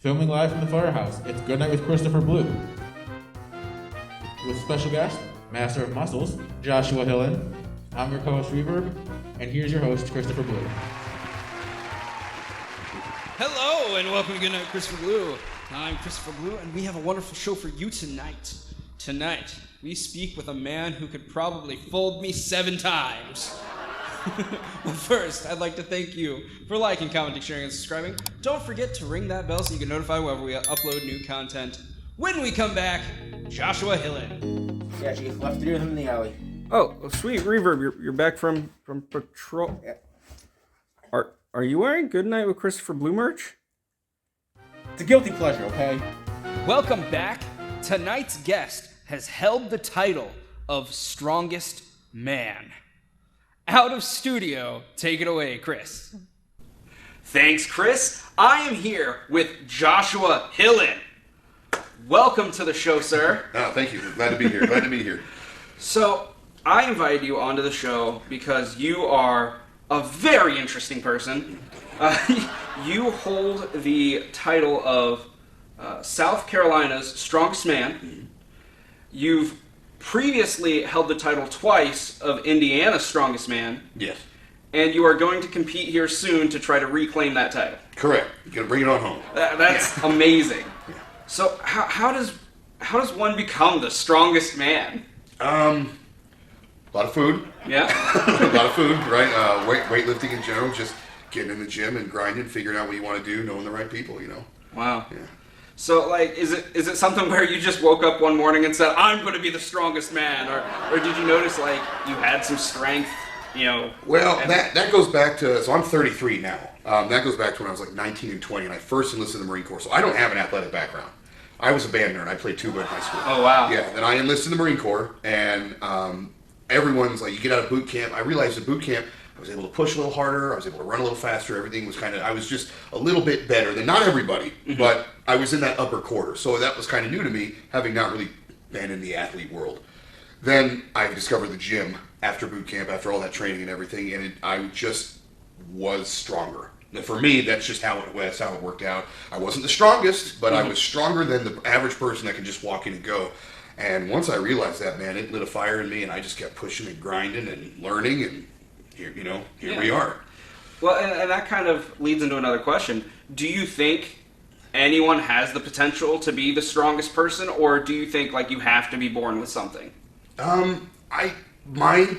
Filming live from the firehouse, it's Good Night with Christopher Blue. With special guest, Master of Muscles, Joshua Hillen. I'm your co-host, Reverb, and here's your host, Christopher Blue. Hello, and welcome to Good Night, Christopher Blue. I'm Christopher Blue, and we have a wonderful show for you tonight. Tonight, we speak with a man who could probably fold me 7 times. But first, I'd like to thank you for liking, commenting, sharing, and subscribing. Don't forget to ring that bell so you get notified whenever we upload new content. When we come back, Joshua Hillen. Yeah, you left to do him in the alley. Oh, sweet Reverb, you're back from patrol. Yeah. Are you wearing Good Night with Christopher Blue merch? It's a guilty pleasure, okay? Welcome back. Tonight's guest has held the title of Strongest Man. Out of studio, take it away, Chris. Thanks, Chris. I am here with Joshua Hillen. Welcome to the show, sir. Oh, thank you. Glad to be here. So, I invited you onto the show because you are a very interesting person. You hold the title of South Carolina's Strongest Man. You've previously held the title twice of Indiana's Strongest Man. Yes. And you are going to compete here soon to try to reclaim that title. Correct. You're gonna bring it on home. That's amazing. Yeah. So how does one become the strongest man? A lot of food. Yeah. A lot of food, right? Weightlifting in general, just getting in the gym and grinding, figuring out what you want to do, knowing the right people, you know. Wow. Yeah. So, like, is it something where you just woke up one morning and said, I'm going to be the strongest man? Or did you notice, like, you had some strength, you know? Well, that goes back to, so I'm 33 now. That goes back to when I was like 19 and 20, and I first enlisted in the Marine Corps. So I don't have an athletic background. I was a band nerd. I played tuba in high school. Oh, wow. Yeah, then I enlisted in the Marine Corps, and everyone's like, you get out of boot camp. I realized in boot camp, I was able to push a little harder. I was able to run a little faster. Everything was I was just a little bit better than not everybody, but I was in that upper quarter. So that was kind of new to me, having not really been in the athlete world. Then I discovered the gym after boot camp, after all that training and everything, and I just was stronger. Now, for me, that's just how it worked out. I wasn't the strongest, but I was stronger than the average person that could just walk in and go. And once I realized that, man, it lit a fire in me, and I just kept pushing and grinding and learning, and here we are. Well, and that kind of leads into another question. Do you think anyone has the potential to be the strongest person, or do you think, like, you have to be born with something? My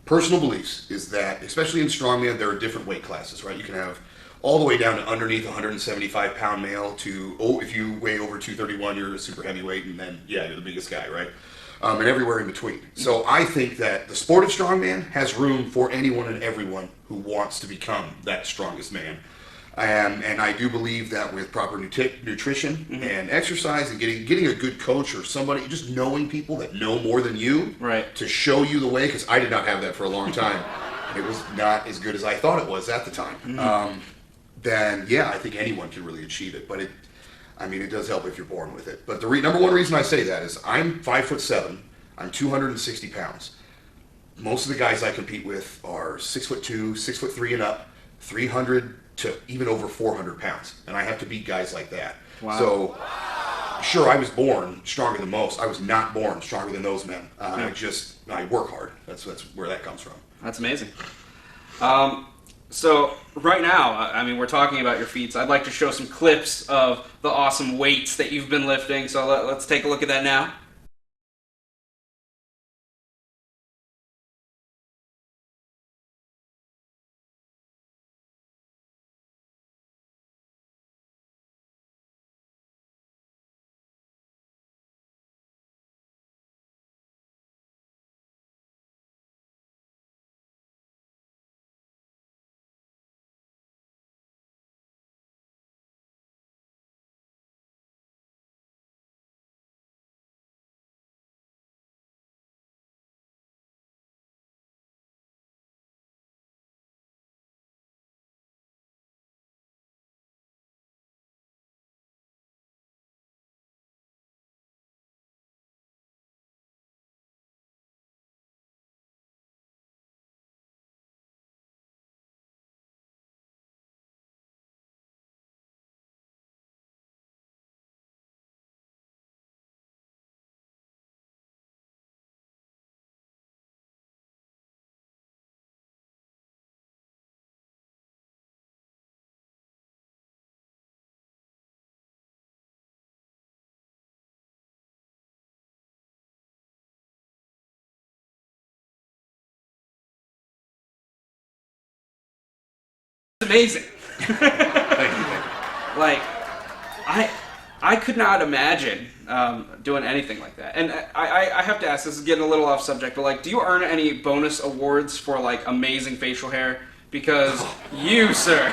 personal beliefs is that, especially in strongman, there are different weight classes, right? You can have all the way down to underneath 175-pound male to, if you weigh over 231, you're a super heavyweight, and then, you're the biggest guy, right? And everywhere in between. So I think that the sport of strongman has room for anyone and everyone who wants to become that strongest man. And I do believe that with proper nutrition and exercise and getting a good coach or somebody, just knowing people that know more than you to show you the way, because I did not have that for a long time. It was not as good as I thought it was at the time. Then, I think anyone can really achieve it. But it does help if you're born with it. But the number one reason I say that is I'm 5'7", I'm 260 pounds. Most of the guys I compete with are 6'2", 6'3" and up, 300 to even over 400 pounds. And I have to beat guys like that. Wow. So, sure, I was born stronger than most. I was not born stronger than those men. I work hard. That's where that comes from. That's amazing. So right now, we're talking about your feats. I'd like to show some clips of the awesome weights that you've been lifting. So let's take a look at that now. amazing. Thank you. Like, I could not imagine doing anything like that. And I have to ask, this is getting a little off subject, but like, do you earn any bonus awards for like amazing facial hair? Because you, sir,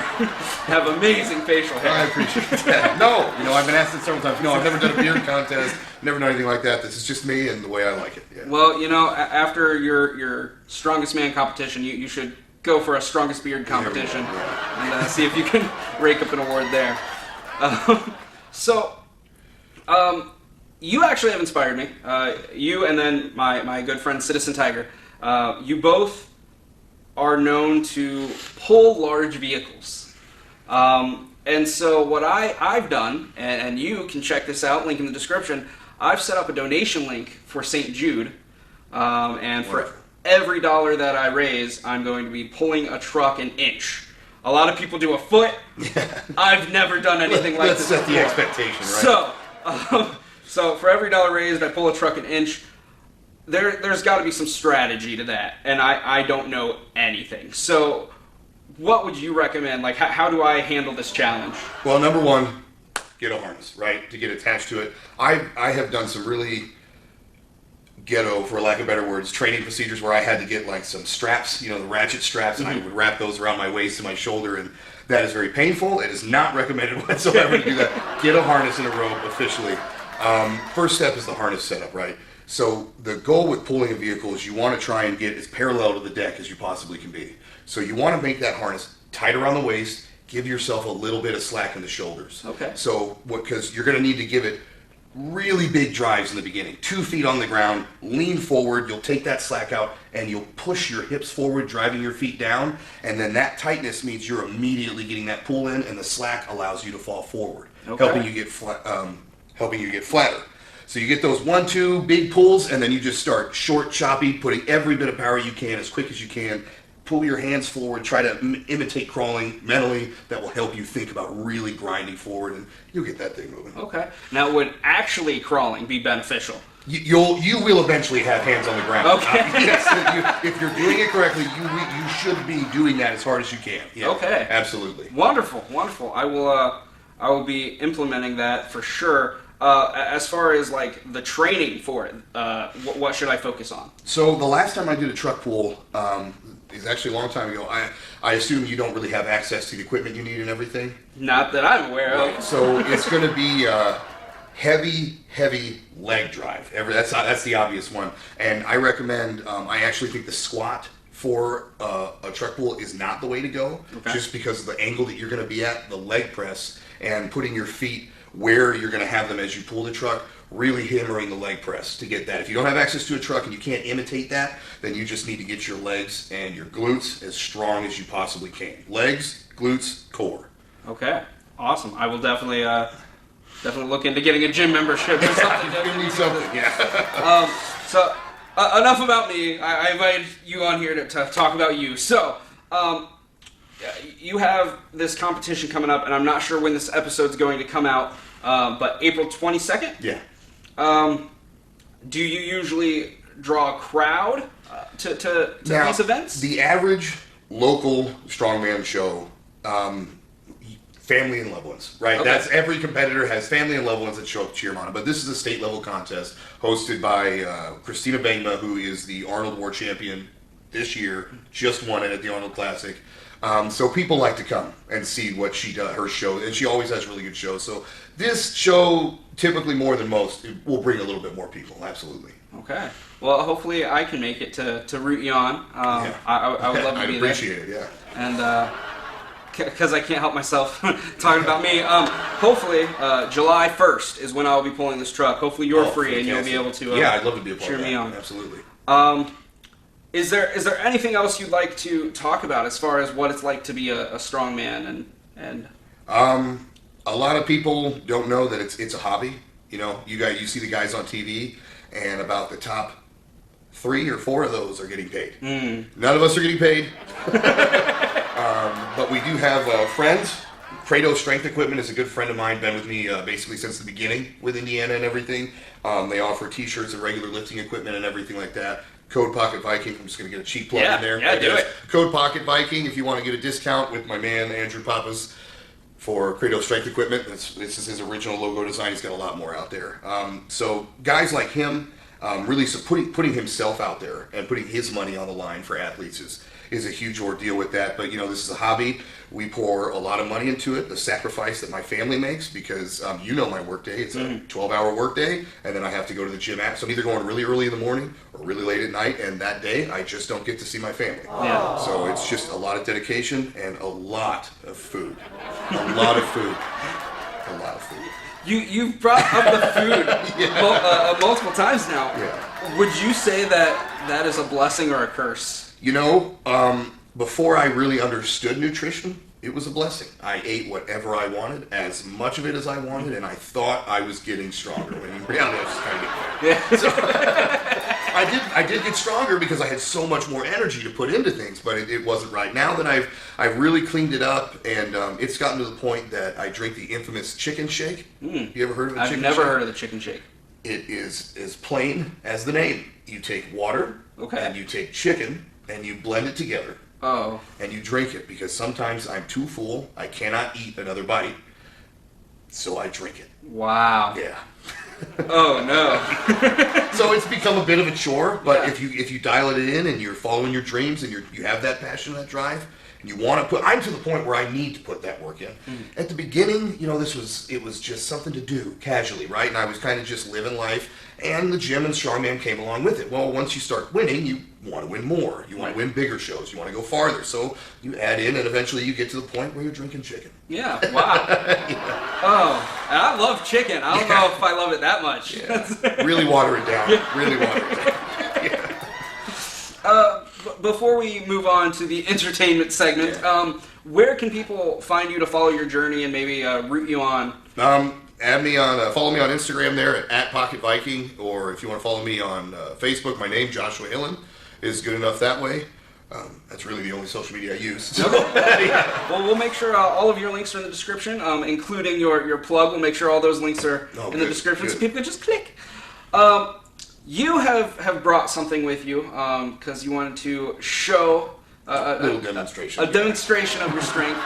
have amazing facial hair. I appreciate that. No, I've been asked it several times. No, I've never done a beard contest, never done anything like that. This is just me and the way I like it. Yeah. Well, after your strongest man competition, you should go for a strongest beard competition and see if you can rake up an award there. You actually have inspired me. You and then my good friend Citizen Tiger. You both are known to pull large vehicles. And so what I've done, and you can check this out, link in the description, I've set up a donation link for St. Jude. And for every dollar that I raise, I'm going to be pulling a truck an inch. A lot of people do a foot. I've never done anything like this Let's set before. the expectation, right? So for every dollar raised, I pull a truck an inch. There's got to be some strategy to that, and I don't know anything. So what would you recommend? Like, how do I handle this challenge? Well, number one, get a harness, right, to get attached to it. I have done some really ghetto, for lack of better words, training procedures where I had to get like some straps, the ratchet straps, and I would wrap those around my waist and my shoulder, and that is very painful. It is not recommended whatsoever to do that. Get a harness and a rope officially. First step is the harness setup, right? So the goal with pulling a vehicle is you want to try and get as parallel to the deck as you possibly can be. So you want to make that harness tight around the waist, give yourself a little bit of slack in the shoulders. Okay. So because you're going to need to give it really big drives in the beginning. 2 feet on the ground, lean forward, you'll take that slack out, and you'll push your hips forward, driving your feet down, and then that tightness means you're immediately getting that pull in, and the slack allows you to fall forward, helping you get flatter. So you get those 1-2 big pulls, and then you just start short, choppy, putting every bit of power you can as quick as you can. Pull your hands forward, try to imitate crawling mentally. That will help you think about really grinding forward, and you'll get that thing moving. Okay. Now, would actually crawling be beneficial? You will eventually have hands on the ground. Okay. Yes, if you're doing it correctly, you should be doing that as hard as you can. Yeah, okay. Absolutely. Wonderful. I will be implementing that for sure. As far as like the training for it, what should I focus on? So the last time I did a truck pull is actually a long time ago. I assume you don't really have access to the equipment you need and everything. Not that I'm aware of. Right. So it's going to be heavy leg drive. That's the obvious one. And I recommend. I actually think the squat for a truck pull is not the way to go, just because of the angle that you're going to be at, the leg press, and putting your feet where you're going to have them as you pull the truck, really hammering the leg press to get that. If you don't have access to a truck and you can't imitate that, then you just need to get your legs and your glutes as strong as you possibly can. Legs, glutes, core. Okay, awesome. I will definitely look into getting a gym membership or something. You need something, yeah. So enough about me. I invited you on here to talk about you. So, you have this competition coming up, and I'm not sure when this episode's going to come out, but April 22nd? Yeah. Do you usually draw a crowd to Now, these events? The average local strongman show, family and loved ones, right? Okay. That's every competitor has family and loved ones that show up to cheer them on. But this is a state level contest hosted by Christina Bengma, who is the Arnold War champion this year, just won it at the Arnold Classic. So people like to come and see what she does, her show, and she always has really good shows. So this show, typically more than most, it will bring a little bit more people, absolutely. Okay. Well, hopefully I can make it to root you on. Yeah. I would love to I'd be there. appreciate it, yeah. And because I can't help myself talking about me. Hopefully, July 1st is when I'll be pulling this truck. Hopefully you're free and you'll be able to yeah, I'd love to be a part cheer of that. me on. Absolutely. Is there anything else you'd like to talk about as far as what it's like to be a strong man and a lot of people don't know that it's a hobby. You see the guys on TV, and about the top 3 or 4 of those are getting paid. None of us are getting paid. But we do have friends. Kratos Strength Equipment is a good friend of mine, been with me basically since the beginning with Indiana and everything. They offer t-shirts and regular lifting equipment and everything like that. Code Pocket Viking. I'm just going to get a cheap plug in there. Yeah, do it. Code Pocket Viking if you want to get a discount with my man Andrew Pappas for Kratos Strength Equipment. This is his original logo design. He's got a lot more out there. So guys like him, really putting himself out there and putting his money on the line for athletes is a huge ordeal with that. But this is a hobby. We pour a lot of money into it. The sacrifice that my family makes, because my work day. It's a 12-hour work day, and then I have to go to the gym so I'm either going really early in the morning or really late at night, and that day I just don't get to see my family. Yeah. So it's just a lot of dedication and a lot of food. A lot of food. A lot of food. You've brought up the food multiple times now. Yeah. Would you say that is a blessing or a curse? Before I really understood nutrition, it was a blessing. I ate whatever I wanted, as much of it as I wanted, and I thought I was getting stronger. When in reality, I was just kind of Yeah. So, I did get stronger because I had so much more energy to put into things, but it wasn't right. Now that I've really cleaned it up, and it's gotten to the point that I drink the infamous chicken shake. You ever heard of a chicken shake? I've never heard of the chicken shake. It is as plain as the name. You take water, and you take chicken, and you blend it together. Oh. And you drink it, because sometimes I'm too full. I cannot eat another bite, so I drink it. Wow. Yeah. Oh no. So it's become a bit of a chore, but if you dial it in and you're following your dreams and you have that passion, that drive, and you want to put, I'm to the point where I need to put that work in. At the beginning, it was just something to do casually, right? And I was kind of just living life, and the gym and strongman came along with it. Well, once you start winning, you want to win more. You want to win bigger shows. You want to go farther. So you add in, and eventually you get to the point where you're drinking chicken. Yeah, wow. Oh, and I love chicken. I don't know if I love it that much. Yeah. Really water it down. Really water it down. Yeah. Before we move on to the entertainment segment, where can people find you to follow your journey and maybe root you on? Add me on, follow me on Instagram there at Pocket Viking, or if you want to follow me on Facebook, my name, Joshua Hillen, is good enough that way. That's really the only social media I use. So, Well, we'll make sure all of your links are in the description, including your plug. We'll make sure all those links are in the description so people can just click. You have brought something with you because you wanted to show a little demonstration of your strength.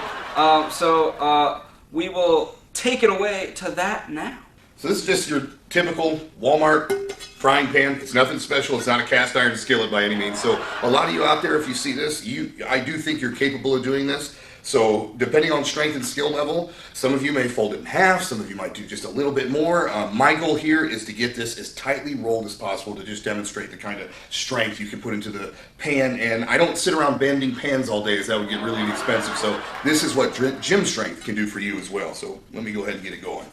So we will take it away to that now. So this is just your typical Walmart frying pan. It's nothing special. It's not a cast iron skillet by any means. So a lot of you out there, if you see this, I do think you're capable of doing this. So depending on strength and skill level, some of you may fold it in half, some of you might do just a little bit more. My goal here is to get this as tightly rolled as possible to just demonstrate the kind of strength you can put into the pan. And I don't sit around bending pans all day, as that would get really expensive. So this is what gym strength can do for you as well. So let me go ahead and get it going.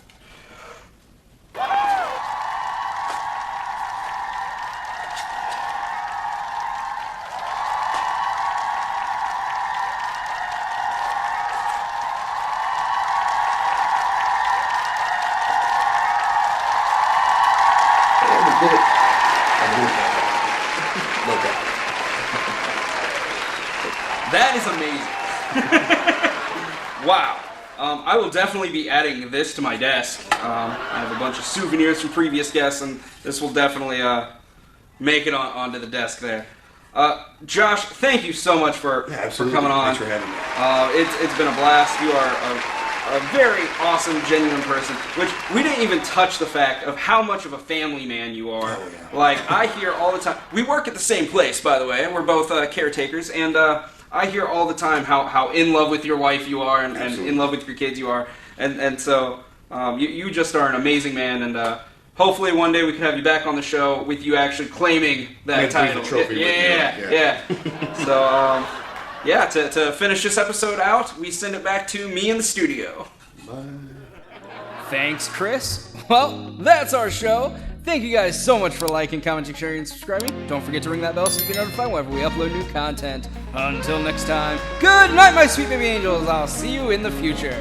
That is amazing. Wow. I will definitely be adding this to my desk. I have a bunch of souvenirs from previous guests, and this will definitely make it onto the desk there. Josh, thank you so much for coming on. Thanks for having me. It's been a blast. You are a very awesome, genuine person, which we didn't even touch the fact of how much of a family man you are. Oh, yeah. Like, I hear all the time. We work at the same place, by the way, and we're both caretakers, and I hear all the time how in love with your wife you are and in love with your kids you are. And so you just are an amazing man, and hopefully one day we can have you back on the show with you actually claiming that title. The trophy Yeah. So, to finish this episode out, we send it back to me in the studio. Bye. Thanks, Chris. Well, that's our show. Thank you guys so much for liking, commenting, sharing, and subscribing. Don't forget to ring that bell so you get notified whenever we upload new content. Until next time, good night, my sweet baby angels. I'll see you in the future.